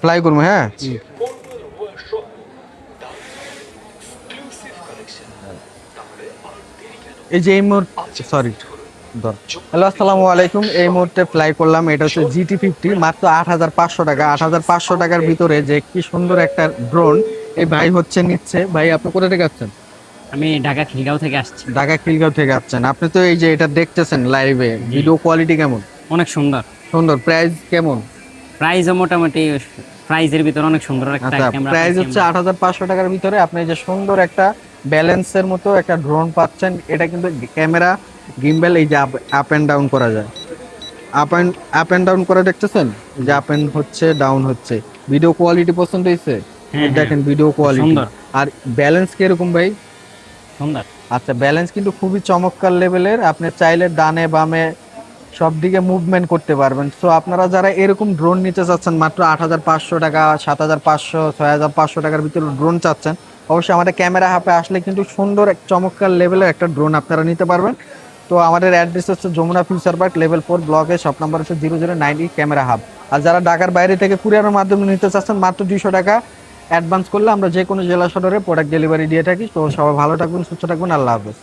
Fly করবো, হ্যাঁ। এই যে এই মুহূর্তে, সরি, হ্যালো আসসালামু আলাইকুম। এই মুহূর্তে ফ্লাই করলাম, এটা হচ্ছে GT50, মাত্র 8,500 টাকা। 8,500 টাকার ভিতরে যে কি সুন্দর একটা ড্রোন এই ভাই হচ্ছে নিচ্ছে। ভাই আপনি কোথা থেকে আসছেন? আমি ঢাকা খিলগাঁও থেকে আসছি। ঢাকা খিলগাঁও থেকে আসছেন। আপনি তো এই যে এটা দেখতেছেন লাইভে, জি। ভিডিও কোয়ালিটি কেমন? অনেক সুন্দর। সুন্দর। প্রাইস কেমন? প্রাইসও মোটামুটি, প্রাইজের ভিতরে অনেক সুন্দর একটা আচ্ছা, ক্যামেরা প্রাইস পাইছি হচ্ছে আমরা। 8,500 টাকার ভিতরে আপনি যে সুন্দর একটা ব্যালেন্সের মতো একটা ড্রোন পাচ্ছেন। এটা কিন্তু ক্যামেরা গিম্বেল, এই যে আপ এন্ড ডাউন করা যায়। আপ এন্ড ডাউন করে দেখতেছেন, যে আপ এন্ড হচ্ছে, ডাউন হচ্ছে। ভিডিও কোয়ালিটি পছন্দ হয়েছে? হ্যাঁ, দেখেন ভিডিও কোয়ালিটি। সুন্দর। আর ব্যালেন্স কিরকম ভাই? সুন্দর। আচ্ছা, ব্যালেন্স কিন্তু খুবই চমৎকার লেভেলের। আপনি চাইলে ডানে বামে সব দিকে মুভমেন্ট করতে পারবেন। সো আপনারা যারা এরকম ড্রোন নিতে চাচ্ছেন, মাত্র 8,500 টাকা, 7,500, 6,500 টাকার ভিতরে ড্রোন চাচ্ছেন, অবশ্যই আমাদের ক্যামেরা হাবে আসলে কিন্তু সুন্দর এক চমৎকার লেভেলের একটা ড্রোন আপনারা নিতে পারবেন। তো আমাদের অ্যাড্রেস হচ্ছে যমুনা ফিউচার পার্ক, লেভেল 4 ব্লকে, শপ নাম্বার হচ্ছে 0090 ক্যামেরা হাব। আর যারা ঢাকার বাইরে থেকে কুরিয়ারের মাধ্যমে নিতে চাচ্ছেন, মাত্র 200 টাকা অ্যাডভান্স করলে আমরা যে কোনো জেলা সদরে প্রোডাক্ট ডেলিভারি দিয়ে থাকি। তো সবাই ভালো থাকবেন, সুস্থ থাকবেন, আল্লাহ হাফেজ।